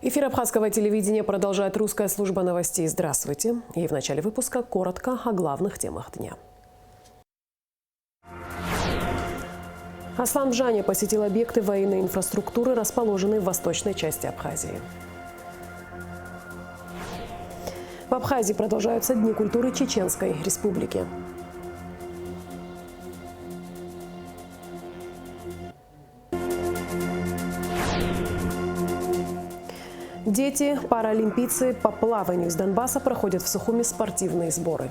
Эфир Абхазского телевидения продолжает русская служба новостей. Здравствуйте. И в начале выпуска коротко о главных темах дня. Аслан Бжаня посетил объекты военной инфраструктуры, расположенные в восточной части Абхазии. В Абхазии продолжаются Дни культуры Чеченской Республики. Дети, паралимпийцы по плаванию из Донбасса проходят в Сухуми спортивные сборы.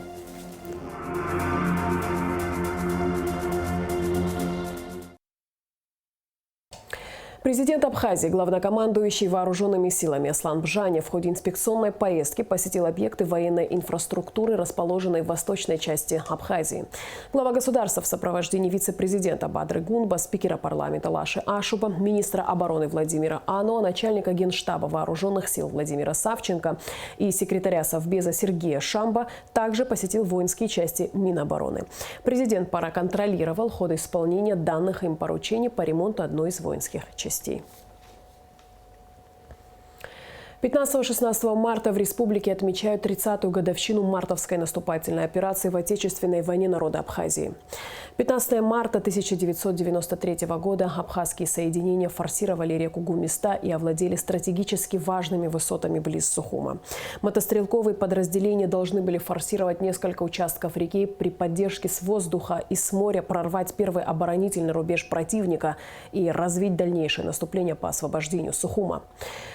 Президент Абхазии, главнокомандующий вооруженными силами Аслан Бжаня в ходе инспекционной поездки посетил объекты военной инфраструктуры, расположенные в восточной части Абхазии. Глава государства в сопровождении вице-президента Бадры Гунба, спикера парламента Лаши Ашуба, министра обороны Владимира Ано, начальника генштаба вооруженных сил Владимира Савченко и секретаря Совбеза Сергея Шамба также посетил воинские части Минобороны. Президент проконтролировал ход исполнения данных им поручений по ремонту одной из воинских частей. 15-16 марта в республике отмечают 30-ю годовщину мартовской наступательной операции в Отечественной войне народа Абхазии. 15 марта 1993 года абхазские соединения форсировали реку Гумиста и овладели стратегически важными высотами близ Сухума. Мотострелковые подразделения должны были форсировать несколько участков реки при поддержке с воздуха и с моря, прорвать первый оборонительный рубеж противника и развить дальнейшее наступление по освобождению Сухума.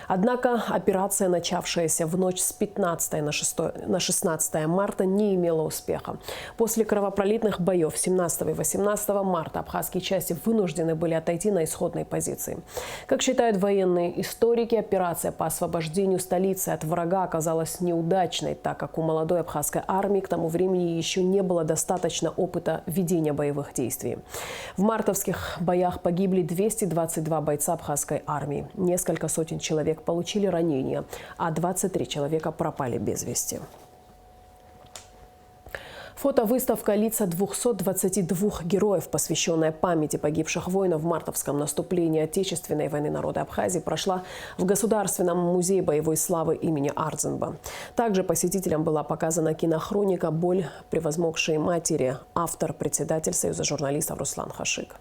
Однако операция, начавшаяся в ночь с 15 на 16 марта, не имела успеха. После кровопролитных боев 17 и 18 марта абхазские части вынуждены были отойти на исходные позиции. Как считают военные историки, операция по освобождению столицы от врага оказалась неудачной, так как у молодой абхазской армии к тому времени еще не было достаточно опыта ведения боевых действий. В мартовских боях погибли 222 бойца абхазской армии. Несколько сотен человек получили ранения, а 23 человека пропали без вести. Фотовыставка «Лица 222 героев», посвященная памяти погибших воинов в мартовском наступлении Отечественной войны народа Абхазии, прошла в Государственном музее боевой славы имени Ардзинба. Также посетителям была показана кинохроника «Боль превозмогшей матери», автор, председатель Союза журналистов Руслан Хашик.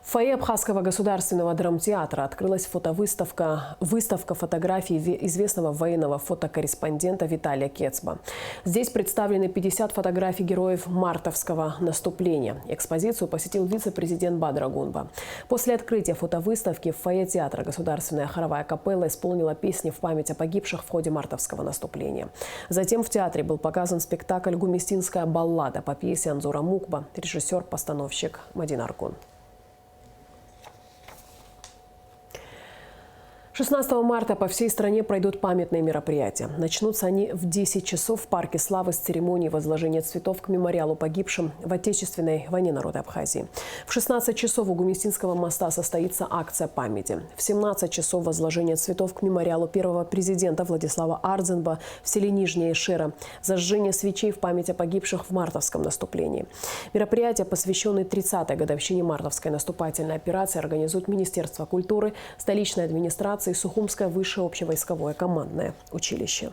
В фойе Абхазского государственного драмтеатра открылась выставка фотографий известного военного фотокорреспондента Виталия Кецба. Здесь представлены 50 фотографий героев мартовского наступления. Экспозицию посетил вице-президент Бадра Гунба. После открытия фотовыставки в фойе театра Государственная хоровая капелла исполнила песни в память о погибших в ходе мартовского наступления. Затем в театре был показан спектакль «Гумистинская баллада» по пьесе Анзура Мукба, режиссер-постановщик Мадин Аркун. 16 марта по всей стране пройдут памятные мероприятия. Начнутся они в 10 часов в Парке Славы с церемонии возложения цветов к мемориалу погибшим в Отечественной войне народа Абхазии. В 16 часов у Гумистинского моста состоится акция памяти. В 17 часов возложение цветов к мемориалу первого президента Владислава Ардзинба в селе Нижняя Ишера. Зажжение свечей в память о погибших в мартовском наступлении. Мероприятия, посвященные 30-й годовщине мартовской наступательной операции, организуют Министерство культуры, столичная администрация и Сухумское высшее общевойсковое командное училище.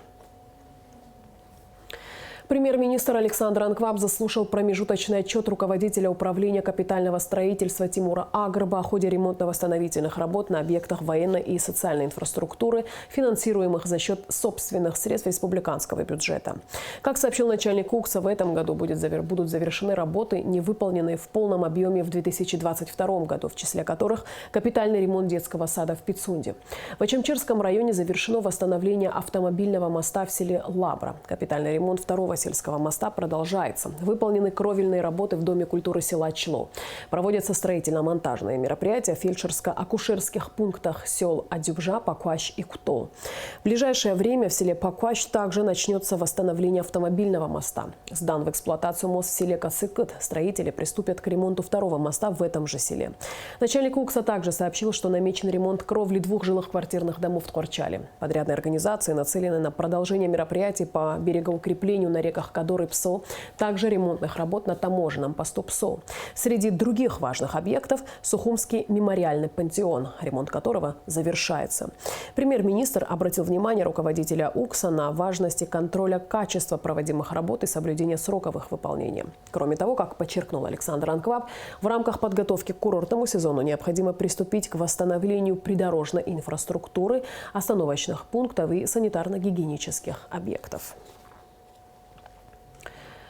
Премьер-министр Александр Анкваб заслушал промежуточный отчет руководителя управления капитального строительства Тимура Агрба о ходе ремонтно-восстановительных работ на объектах военной и социальной инфраструктуры, финансируемых за счет собственных средств республиканского бюджета. Как сообщил начальник УКСа, в этом году будут завершены работы, не выполненные в полном объеме в 2022 году, в числе которых капитальный ремонт детского сада в Пицунде. В Ачамчирском районе завершено восстановление автомобильного моста в селе Лабра. Капитальный ремонт второго сельского моста продолжается. Выполнены кровельные работы в Доме культуры села Чло. Проводятся строительно-монтажные мероприятия в фельдшерско-акушерских пунктах сел Адюбжа, Пакващ и Кутол. В ближайшее время в селе Пакващ также начнется восстановление автомобильного моста. Сдан в эксплуатацию мост в селе Кацыкыт. Строители приступят к ремонту второго моста в этом же селе. Начальник УКСа также сообщил, что намечен ремонт кровли 2 жилых квартирных домов в Ткварчале. Подрядные организации нацелены на продолжение мероприятий по берегоукреплению на реках реках Кадор и Псо, также ремонтных работ на таможенном посту Псо. Среди других важных объектов – Сухумский мемориальный пантеон, ремонт которого завершается. Премьер-министр обратил внимание руководителя УКСа на важности контроля качества проводимых работ и соблюдения сроков их выполнения. Кроме того, как подчеркнул Александр Анкваб, в рамках подготовки к курортному сезону необходимо приступить к восстановлению придорожной инфраструктуры, остановочных пунктов и санитарно-гигиенических объектов.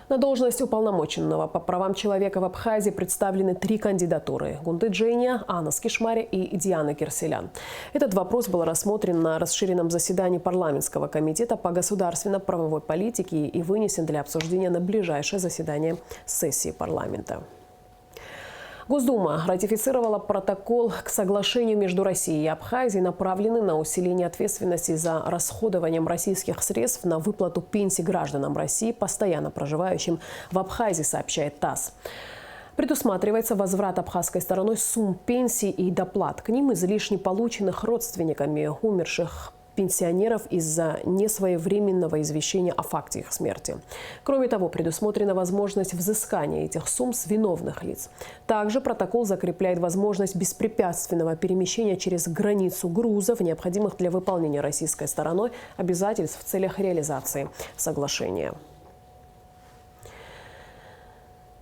На должность уполномоченного по правам человека в Абхазии представлены 3 кандидатуры – Гунты Джейня, Анна Скишмари и Диана Кирселян. Этот вопрос был рассмотрен на расширенном заседании парламентского комитета по государственно-правовой политике и вынесен для обсуждения на ближайшее заседание сессии парламента. Госдума ратифицировала протокол к соглашению между Россией и Абхазией, направленный на усиление ответственности за расходованием российских средств на выплату пенсий гражданам России, постоянно проживающим в Абхазии, сообщает ТАСС. Предусматривается возврат абхазской стороной сумм пенсий и доплат к ним, излишне полученных родственниками умерших пенсионеров из-за несвоевременного извещения о факте их смерти. Кроме того, предусмотрена возможность взыскания этих сумм с виновных лиц. Также протокол закрепляет возможность беспрепятственного перемещения через границу грузов, необходимых для выполнения российской стороной обязательств в целях реализации соглашения.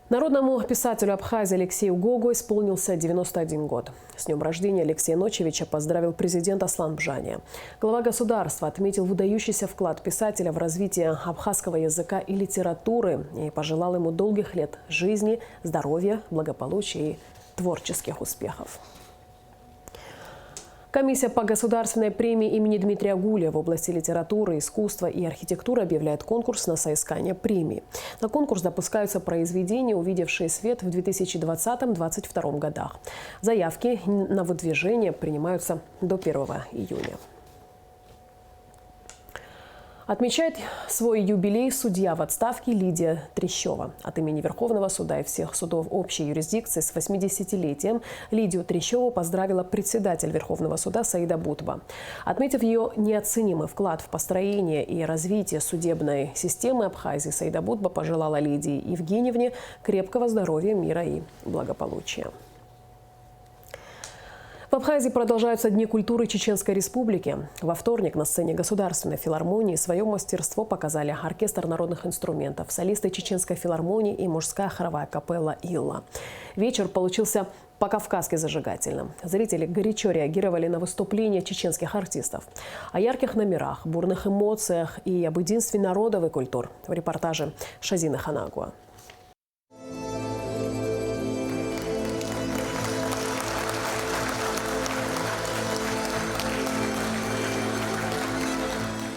Народному писателю Абхазии Алексею Гого исполнился 91 год. С днем рождения Алексея Ночевича поздравил президент Аслан Бжания. Глава государства отметил выдающийся вклад писателя в развитие абхазского языка и литературы и пожелал ему долгих лет жизни, здоровья, благополучия и творческих успехов. Комиссия по государственной премии имени Дмитрия Гулия в области литературы, искусства и архитектуры объявляет конкурс на соискание премии. На конкурс допускаются произведения, увидевшие свет в 2020-2022 годах. Заявки на выдвижение принимаются до 1 июня. Отмечает свой юбилей судья в отставке Лидия Трещева. От имени Верховного суда и всех судов общей юрисдикции с 80-летием Лидию Трещеву поздравила председатель Верховного суда Саида Бутба. Отметив ее неоценимый вклад в построение и развитие судебной системы Абхазии, Саида Бутба пожелала Лидии Евгеньевне крепкого здоровья, мира и благополучия. В Абхазии продолжаются Дни культуры Чеченской Республики. Во вторник на сцене Государственной филармонии свое мастерство показали оркестр народных инструментов, солисты Чеченской филармонии и мужская хоровая капелла «Илла». Вечер получился по-кавказски зажигательным. Зрители горячо реагировали на выступления чеченских артистов. О ярких номерах, бурных эмоциях и об единстве народов и культур в репортаже Шазины Ханагуа.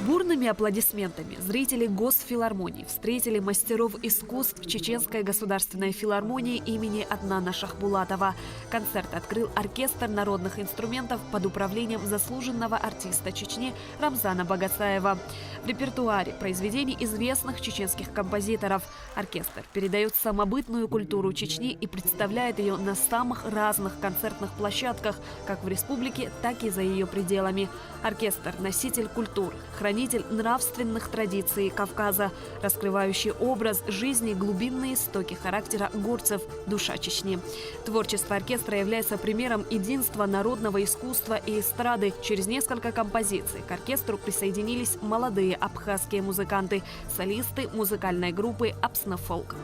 Бурными аплодисментами зрители Госфилармонии встретили мастеров искусств Чеченской государственной филармонии имени Аднана Шахбулатова. Концерт открыл оркестр народных инструментов под управлением заслуженного артиста Чечни Рамзана Багасаева. В репертуаре произведений известных чеченских композиторов. Оркестр передает самобытную культуру Чечни и представляет ее на самых разных концертных площадках, как в республике, так и за ее пределами. Оркестр – носитель культуры, хранитель нравственных традиций Кавказа, раскрывающий образ жизни, глубинные истоки характера горцев, душа Чечни. Творчество оркестра является примером единства народного искусства и эстрады. Через несколько композиций к оркестру присоединились молодые абхазские музыканты, солисты музыкальной группы «Апснафолк».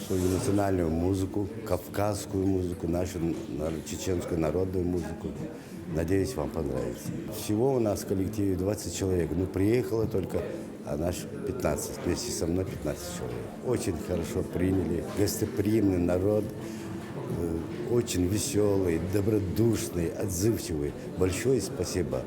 Свою национальную музыку, кавказскую музыку, нашу чеченскую народную музыку. Надеюсь, вам понравится. Всего у нас в коллективе 20 человек. Ну, приехало только, а наш 15. Вместе со мной 15 человек. Очень хорошо приняли. Гостеприимный народ. Очень веселый, добродушный, отзывчивый. Большое спасибо.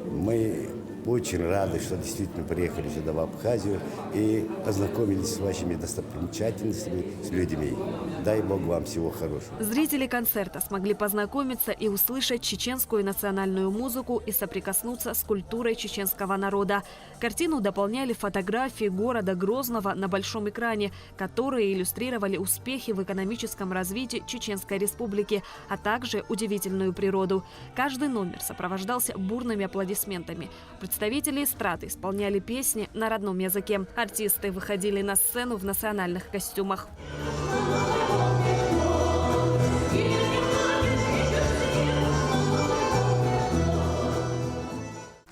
Мы очень рады, что действительно приехали сюда, в Абхазию, и познакомились с вашими достопримечательностями, с людьми. Дай Бог вам всего хорошего. Зрители концерта смогли познакомиться и услышать чеченскую национальную музыку и соприкоснуться с культурой чеченского народа. Картину дополняли фотографии города Грозного на большом экране, которые иллюстрировали успехи в экономическом развитии Чеченской Республики, а также удивительную природу. Каждый номер сопровождался бурными аплодисментами. Представители эстрады исполняли песни на родном языке. Артисты выходили на сцену в национальных костюмах.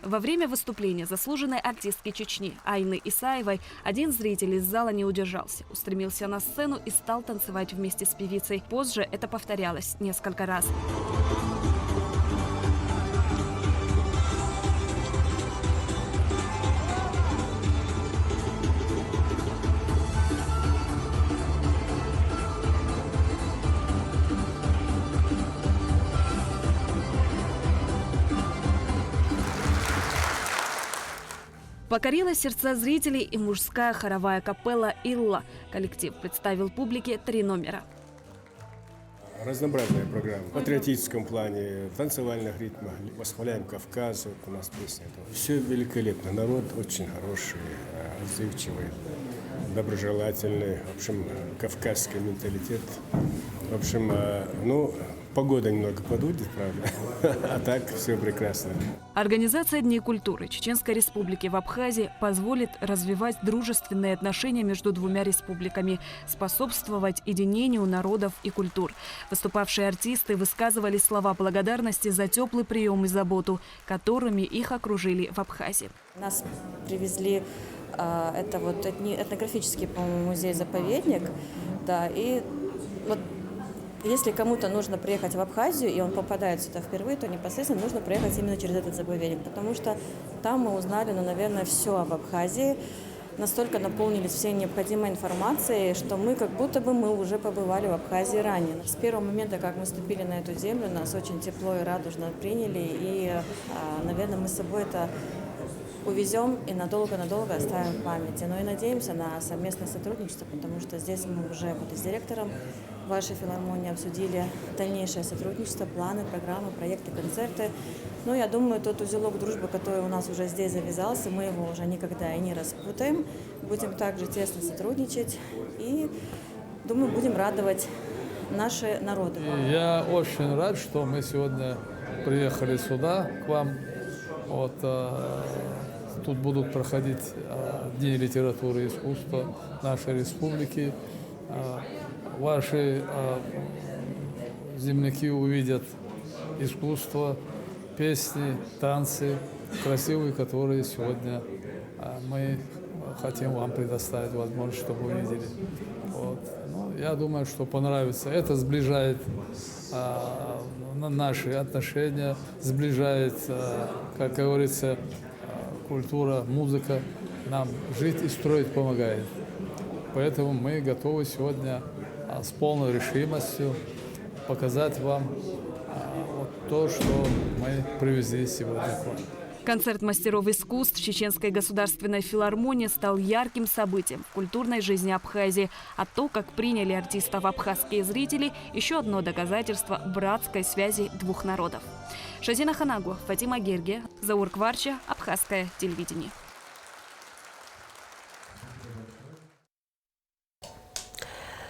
Во время выступления заслуженной артистки Чечни Айны Исаевой один зритель из зала не удержался, устремился на сцену и стал танцевать вместе с певицей. Позже это повторялось несколько раз. Покорила сердца зрителей и мужская хоровая капелла «Илла». Коллектив представил публике 3 номера. Разнообразная программа. В патриотическом плане, в танцевальных ритмах. Восхваляем Кавказ, вот у нас песня. Все великолепно. Народ очень хороший, отзывчивый, доброжелательный. В общем, кавказский менталитет. В общем, погода немного подудит, правда, а так все прекрасно. Организация Дней культуры Чеченской Республики в Абхазии позволит развивать дружественные отношения между двумя республиками, способствовать единению народов и культур. Выступавшие артисты высказывали слова благодарности за теплый прием и заботу, которыми их окружили в Абхазии. Нас привезли, это вот этнографический, по-моему, музей-заповедник, да, и вот если кому-то нужно приехать в Абхазию, и он попадает сюда впервые, то непосредственно нужно проехать именно через этот заповедник, потому что там мы узнали, наверное, все об Абхазии, настолько наполнились всей необходимой информацией, что мы как будто бы мы уже побывали в Абхазии ранее. С первого момента, как мы ступили на эту землю, нас очень тепло и радужно приняли, и, наверное, мы с собой это увезем и надолго-надолго оставим в памяти. Но и надеемся на совместное сотрудничество, потому что здесь мы уже с директором вашей филармонии обсудили дальнейшее сотрудничество, планы, программы, проекты, концерты. Ну, я думаю, тот узелок дружбы, который у нас уже здесь завязался, мы его уже никогда и не распутаем. Будем также тесно сотрудничать и, думаю, будем радовать наши народы. Я очень рад, что мы сегодня приехали сюда, к вам. Вот, тут будут проходить Дни литературы и искусства нашей республики. Ваши земляки увидят искусство, песни, танцы красивые, которые сегодня мы хотим вам предоставить возможность, чтобы вы видели. Вот. Ну, я думаю, что понравится. Это сближает наши отношения, сближает, как говорится, культура, музыка. Нам жить и строить помогает. Поэтому мы готовы сегодня с полной решимостью показать вам вот то, что мы привезли сегодня к вам. Концерт мастеров искусств Чеченской государственной филармонии стал ярким событием в культурной жизни Абхазии. А то, как приняли артистов абхазские зрители, еще одно доказательство братской связи двух народов. Шазина Ханагу, Фатима Герге, Заур Кварча, Абхазское телевидение.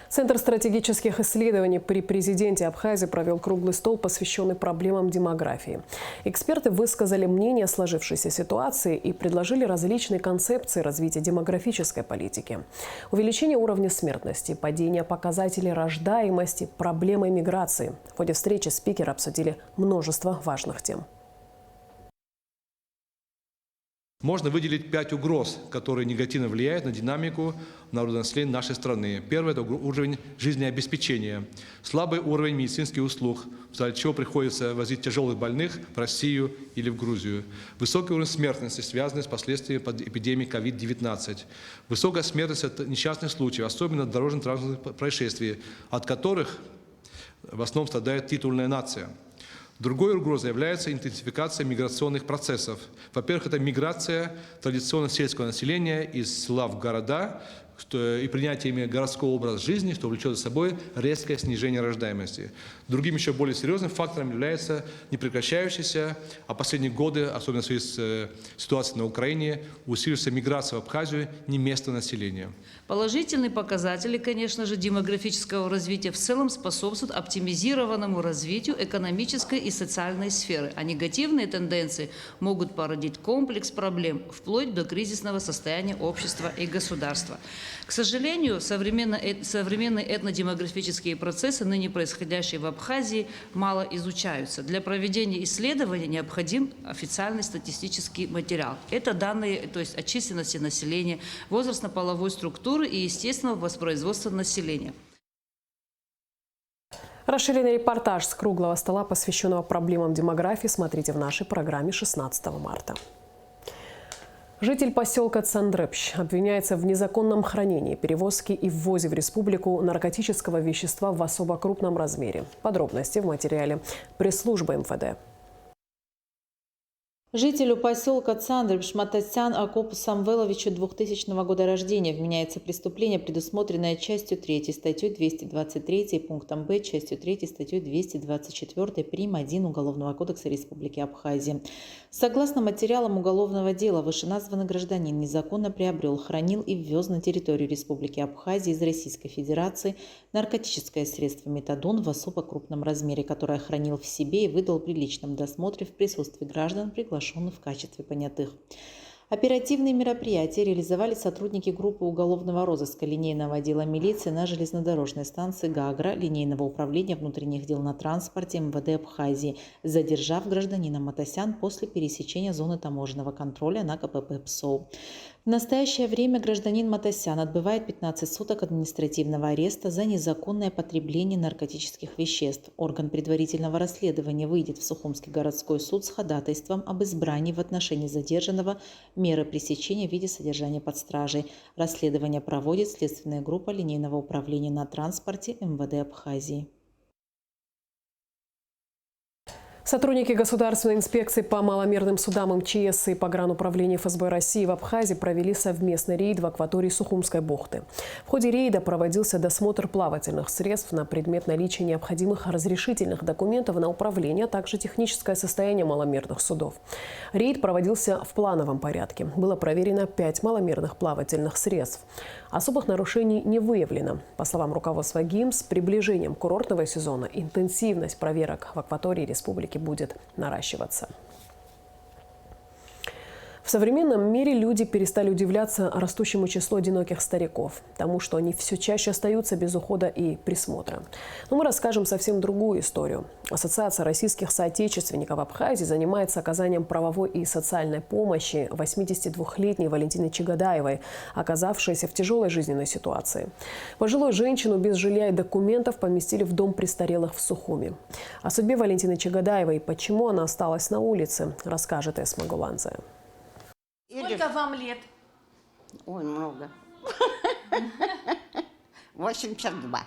Центр стратегических исследований при президенте Абхазии провел круглый стол, посвященный проблемам демографии. Эксперты высказали мнение о сложившейся ситуации и предложили различные концепции развития демографической политики. Увеличение уровня смертности, падение показателей рождаемости, проблемы миграции. В ходе встречи спикеры обсудили множество важных тем. Можно выделить 5 угроз, которые негативно влияют на динамику народонаселения нашей страны. Первый – это уровень жизнеобеспечения. Слабый уровень медицинских услуг, в результате чего приходится возить тяжелых больных в Россию или в Грузию. Высокий уровень смертности, связанный с последствиями эпидемии COVID-19. Высокая смертность от несчастных случаев, особенно дорожно-транспортных происшествий, от которых в основном страдает титульная нация. Другой угрозой является интенсификация миграционных процессов. Во-первых, это миграция традиционно сельского населения из села в города, и принятие ими городского образа жизни, что влечет за собой резкое снижение рождаемости. Другим еще более серьезным фактором является непрекращающаяся, а последние годы, особенно в связи с ситуацией на Украине, усилившаяся миграция в Абхазию неместного населения. Положительные показатели, конечно же, демографического развития в целом способствуют оптимизированному развитию экономической и социальной сферы, а негативные тенденции могут породить комплекс проблем, вплоть до кризисного состояния общества и государства. К сожалению, современные этнодемографические процессы, ныне происходящие в Абхазии, мало изучаются. Для проведения исследований необходим официальный статистический материал. Это данные, то есть о численности населения, возрастно-половой структуры и естественного воспроизводства населения. Расширенный репортаж с круглого стола, посвященного проблемам демографии, смотрите в нашей программе 16 марта. Житель поселка Цандрепщ обвиняется в незаконном хранении, перевозке и ввозе в республику наркотического вещества в особо крупном размере. Подробности в материале пресс-службы МВД. Жителю поселка Цандрепщ Матасян Акопу Самвеловичу 2000 года рождения вменяется преступление, предусмотренное частью 3 статьей 223 пунктом Б, частью 3 статьей 224 прим. 1 Уголовного кодекса Республики Абхазия. Согласно материалам уголовного дела, вышеназванный гражданин незаконно приобрел, хранил и ввез на территорию Республики Абхазия из Российской Федерации наркотическое средство метадон в особо крупном размере, которое хранил в себе и выдал при личном досмотре в присутствии граждан, приглашенных в качестве понятых. Оперативные мероприятия реализовали сотрудники группы уголовного розыска линейного отдела милиции на железнодорожной станции Гагра, линейного управления внутренних дел на транспорте МВД Абхазии, задержав гражданина Матасян после пересечения зоны таможенного контроля на КПП ПСО. В настоящее время гражданин Матасян отбывает 15 суток административного ареста за незаконное потребление наркотических веществ. Орган предварительного расследования выйдет в Сухумский городской суд с ходатайством об избрании в отношении задержанного меры пресечения в виде содержания под стражей. Расследование проводит следственная группа линейного управления на транспорте МВД Абхазии. Сотрудники Государственной инспекции по маломерным судам МЧС и Погрануправления ФСБ России в Абхазии провели совместный рейд в акватории Сухумской бухты. В ходе рейда проводился досмотр плавательных средств на предмет наличия необходимых разрешительных документов на управление, а также техническое состояние маломерных судов. Рейд проводился в плановом порядке. Было проверено 5 маломерных плавательных средств. Особых нарушений не выявлено. По словам руководства ГИМ, с приближением курортного сезона интенсивность проверок в акватории республики будет наращиваться. В современном мире люди перестали удивляться растущему числу одиноких стариков, тому, что они все чаще остаются без ухода и присмотра. Но мы расскажем совсем другую историю. Ассоциация российских соотечественников Абхазии занимается оказанием правовой и социальной помощи 82-летней Валентине Чагадаевой, оказавшейся в тяжелой жизненной ситуации. Пожилую женщину без жилья и документов поместили в дом престарелых в Сухуми. О судьбе Валентины Чагадаевой и почему она осталась на улице, расскажет Эсма Гуланзе. Сколько вам лет? Ой, много. 82.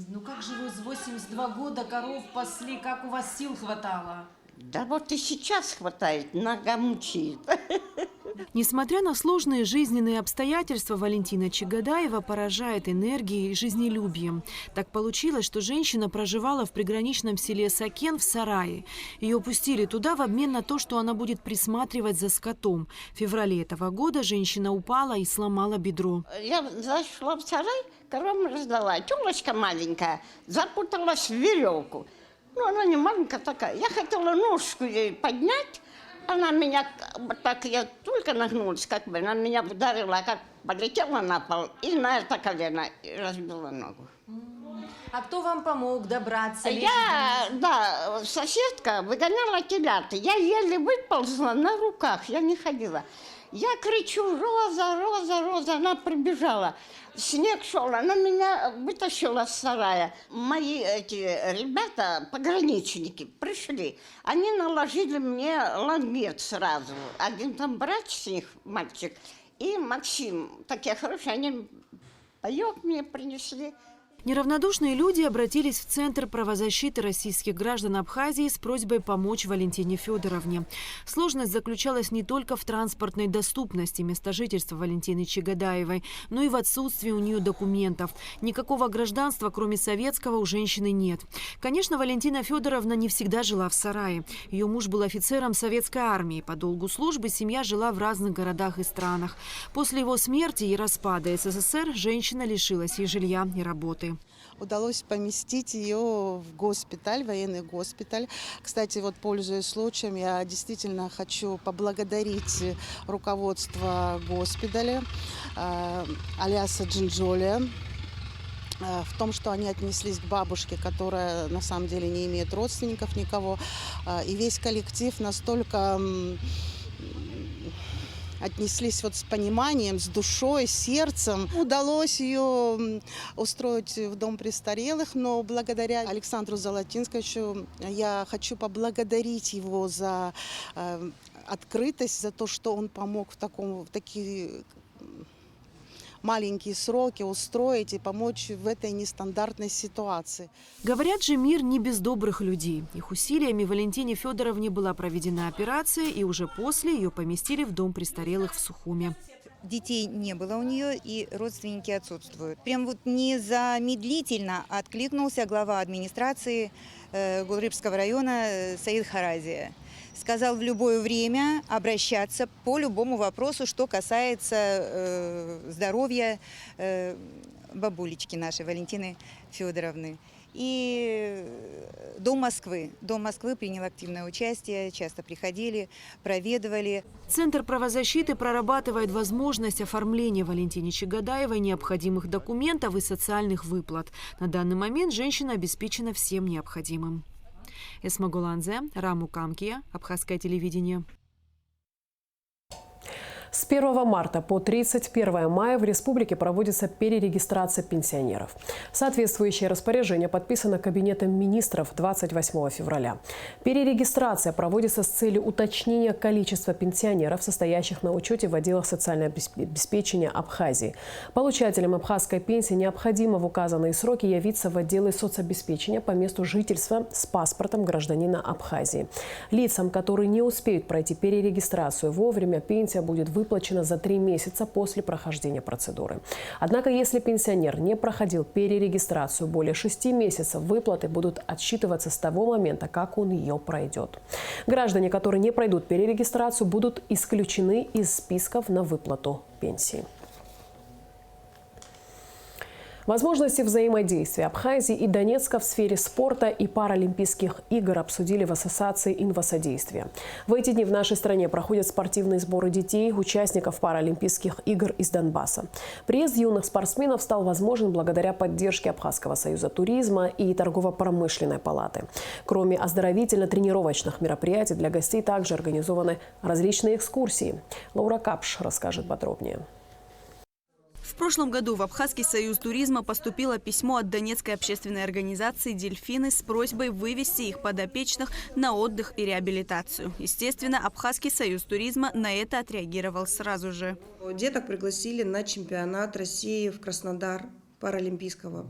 Ну как же вы с 82 года коров пасли, как у вас сил хватало? Да вот и сейчас хватает, нога мучает. Несмотря на сложные жизненные обстоятельства, Валентина Чагадаева поражает энергией и жизнелюбием. Так получилось, что женщина проживала в приграничном селе Сакен в сарае. Ее пустили туда в обмен на то, что она будет присматривать за скотом. В феврале этого года женщина упала и сломала бедро. Я зашла в сарай, коровам раздала. Тёлочка маленькая запуталась в веревку. Ну, она не маленькая такая. Я хотела ножку ей поднять. Она меня, так я только нагнулась, как бы, она меня ударила, как полетела на пол, и на это колено и разбила ногу. А кто вам помог добраться? Да, соседка выгоняла телята. Я еле выползла на руках, я не ходила. Я кричу: Роза, Роза, Роза, она прибежала. Снег шел, она меня вытащила с сарая. Мои эти ребята, пограничники, пришли. Они наложили мне лангет сразу. Один там брат с них, мальчик, и Максим, такие хорошие, они паёк мне принесли. Неравнодушные люди обратились в Центр правозащиты российских граждан Абхазии с просьбой помочь Валентине Федоровне. Сложность заключалась не только в транспортной доступности места жительства Валентины Чагадаевой, но и в отсутствии у нее документов. Никакого гражданства, кроме советского, у женщины нет. Конечно, Валентина Федоровна не всегда жила в сарае. Ее муж был офицером советской армии. По долгу службы семья жила в разных городах и странах. После его смерти и распада СССР женщина лишилась и жилья, и работы. Удалось поместить ее в госпиталь, военный госпиталь. Кстати, вот пользуясь случаем, я действительно хочу поблагодарить руководство госпиталя, Алиаса Джинджоля, в том, что они отнеслись к бабушке, которая на самом деле не имеет родственников никого. И весь коллектив настолько отнеслись вот с пониманием, с душой, сердцем. Удалось ее устроить в дом престарелых, но благодаря Александру Золотинскому я хочу поблагодарить его за открытость, за то, что он помог в такие маленькие сроки устроить и помочь в этой нестандартной ситуации. Говорят же, мир не без добрых людей. Их усилиями Валентине Федоровне была проведена операция, и уже после ее поместили в дом престарелых в Сухуме. Детей не было у нее, и родственники отсутствуют. Прям вот незамедлительно откликнулся глава администрации Гулрыбского района Саид Харазия. Сказал в любое время обращаться по любому вопросу, что касается здоровья бабулечки нашей, Валентины Федоровны. И Дом Москвы принял активное участие, часто приходили, проведывали. Центр правозащиты прорабатывает возможность оформления Валентине Чагадаевой необходимых документов и социальных выплат. На данный момент женщина обеспечена всем необходимым. Эсма Голанзе, Раму Камкия, Абхазское телевидение. С 1 марта по 31 мая в республике проводится перерегистрация пенсионеров. Соответствующее распоряжение подписано Кабинетом министров 28 февраля. Перерегистрация проводится с целью уточнения количества пенсионеров, состоящих на учете в отделах социального обеспечения Абхазии. Получателям абхазской пенсии необходимо в указанные сроки явиться в отделы соцобеспечения по месту жительства с паспортом гражданина Абхазии. Лицам, которые не успеют пройти перерегистрацию вовремя, пенсия будет выплачена за 3 месяца после прохождения процедуры. Однако, если пенсионер не проходил перерегистрацию более 6 месяцев, выплаты будут отсчитываться с того момента, как он ее пройдет. Граждане, которые не пройдут перерегистрацию, будут исключены из списков на выплату пенсии. Возможности взаимодействия Абхазии и Донецка в сфере спорта и паралимпийских игр обсудили в Ассоциации инвасодействия. В эти дни в нашей стране проходят спортивные сборы детей, участников паралимпийских игр из Донбасса. Приезд юных спортсменов стал возможен благодаря поддержке Абхазского союза туризма и торгово-промышленной палаты. Кроме оздоровительно-тренировочных мероприятий, для гостей также организованы различные экскурсии. Лаура Капш расскажет подробнее. В прошлом году в Абхазский союз туризма поступило письмо от Донецкой общественной организации «Дельфины» с просьбой вывести их подопечных на отдых и реабилитацию. Естественно, Абхазский союз туризма на это отреагировал сразу же. Деток пригласили на чемпионат России в Краснодар паралимпийского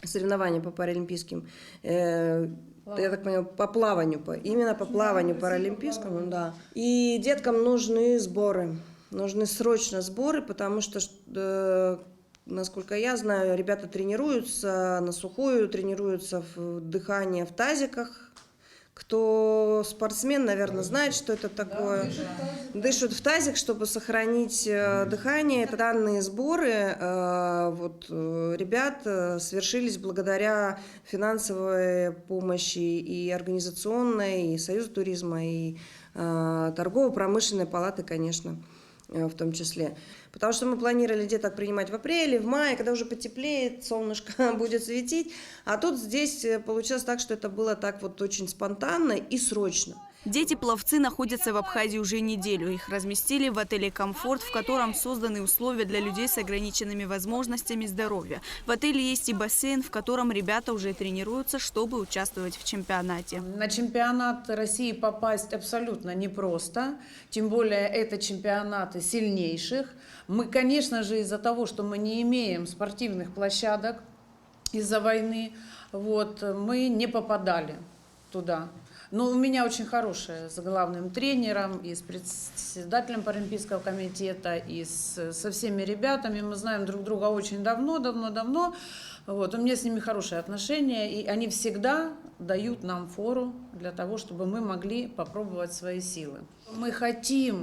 соревнования по паралимпийским. Я так понимаю, по плаванию, именно по плаванию паралимпийскому, да. И деткам нужны сборы. Нужны срочно сборы, потому что, насколько я знаю, ребята тренируются на сухую, тренируются в дыхании в тазиках. Кто спортсмен, наверное, знает, что это такое. Дышат в тазик, чтобы сохранить дыхание. Данные сборы ребят свершились благодаря финансовой помощи и организационной, и Союза туризма, и торгово-промышленной палаты, конечно, в том числе. Потому что мы планировали деток принимать в апреле, в мае, когда уже потеплеет, солнышко будет светить. А тут здесь получилось так, что это было так вот очень спонтанно и срочно. Дети-пловцы находятся в Абхазии уже неделю. Их разместили в отеле «Комфорт», в котором созданы условия для людей с ограниченными возможностями здоровья. В отеле есть и бассейн, в котором ребята уже тренируются, чтобы участвовать в чемпионате. На чемпионат России попасть абсолютно непросто. Тем более это чемпионаты сильнейших. Мы, конечно же, из-за того, что мы не имеем спортивных площадок из-за войны, мы не попадали туда. Но у меня очень хорошая с главным тренером, и с председателем Паралимпийского комитета, и со всеми ребятами. Мы знаем друг друга очень давно. У меня с ними хорошие отношения, и они всегда дают нам фору для того, чтобы мы могли попробовать свои силы. Мы хотим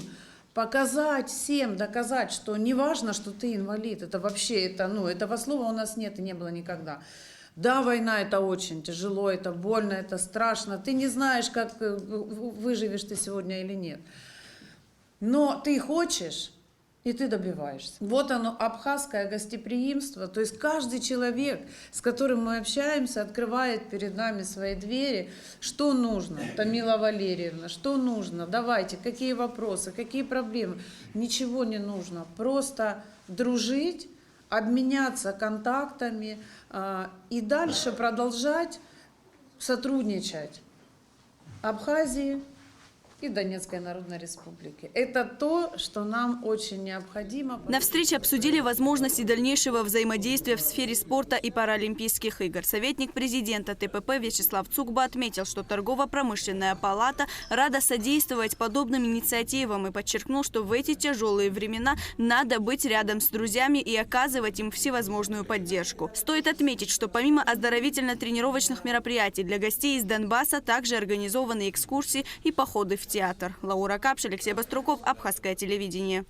показать всем, доказать, что не важно, что ты инвалид. Это вообще, этого слова у нас нет и не было никогда. Да, война – это очень тяжело, это больно, это страшно. Ты не знаешь, как выживешь ты сегодня или нет. Но ты хочешь, и ты добиваешься. Вот оно, абхазское гостеприимство. То есть каждый человек, с которым мы общаемся, открывает перед нами свои двери. Что нужно, Тамила Валерьевна, что нужно? Давайте, какие вопросы, какие проблемы? Ничего не нужно. Просто дружить, обменяться контактами и дальше продолжать сотрудничать Абхазии и Донецкой Народной Республики. Это то, что нам очень необходимо. На встрече обсудили возможности дальнейшего взаимодействия в сфере спорта и Паралимпийских игр. Советник президента ТПП Вячеслав Цукба отметил, что торгово-промышленная палата рада содействовать подобным инициативам и подчеркнул, что в эти тяжелые времена надо быть рядом с друзьями и оказывать им всевозможную поддержку. Стоит отметить, что помимо оздоровительно-тренировочных мероприятий для гостей из Донбасса также организованы экскурсии и походы в театр. Лаура Капш, Алексей Баструков, Абхазское телевидение.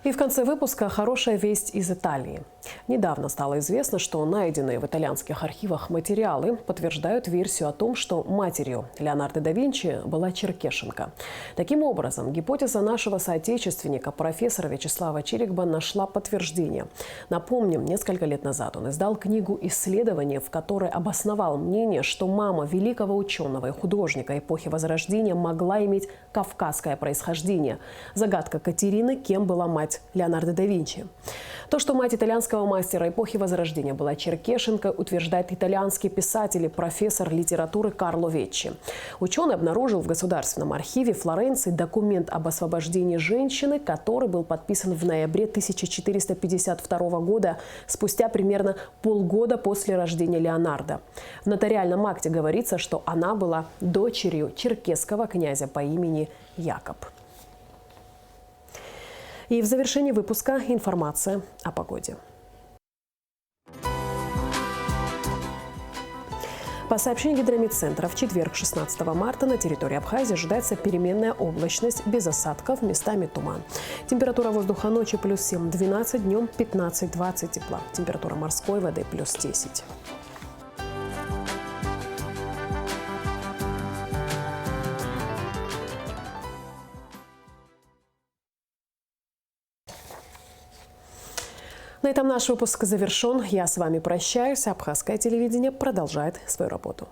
И в конце выпуска хорошая весть из Италии. Недавно стало известно, что найденные в итальянских архивах материалы подтверждают версию о том, что матерью Леонардо да Винчи была черкешенка. Таким образом, гипотеза нашего соотечественника, профессора Вячеслава Чирикба, нашла подтверждение. Напомним, несколько лет назад он издал книгу исследований, в которой обосновал мнение, что мама великого ученого и художника эпохи Возрождения могла иметь кавказское происхождение. Загадка Катерины, кем была мать Леонардо да Винчи. То, что мать итальянского мастера эпохи Возрождения была черкешенка, утверждает итальянский писатель и профессор литературы Карло Веччи. Ученый обнаружил в Государственном архиве Флоренции документ об освобождении женщины, который был подписан в ноябре 1452 года, спустя примерно полгода после рождения Леонардо. В нотариальном акте говорится, что она была дочерью черкесского князя по имени Якоб. И в завершении выпуска информация о погоде. По сообщению Гидрометцентра, в четверг, 16 марта, на территории Абхазии ожидается переменная облачность, без осадков, местами туман. Температура воздуха ночью плюс 7-12, днем 15-20 тепла. Температура морской воды плюс 10. На этом наш выпуск завершен. Я с вами прощаюсь. Абхазское телевидение продолжает свою работу.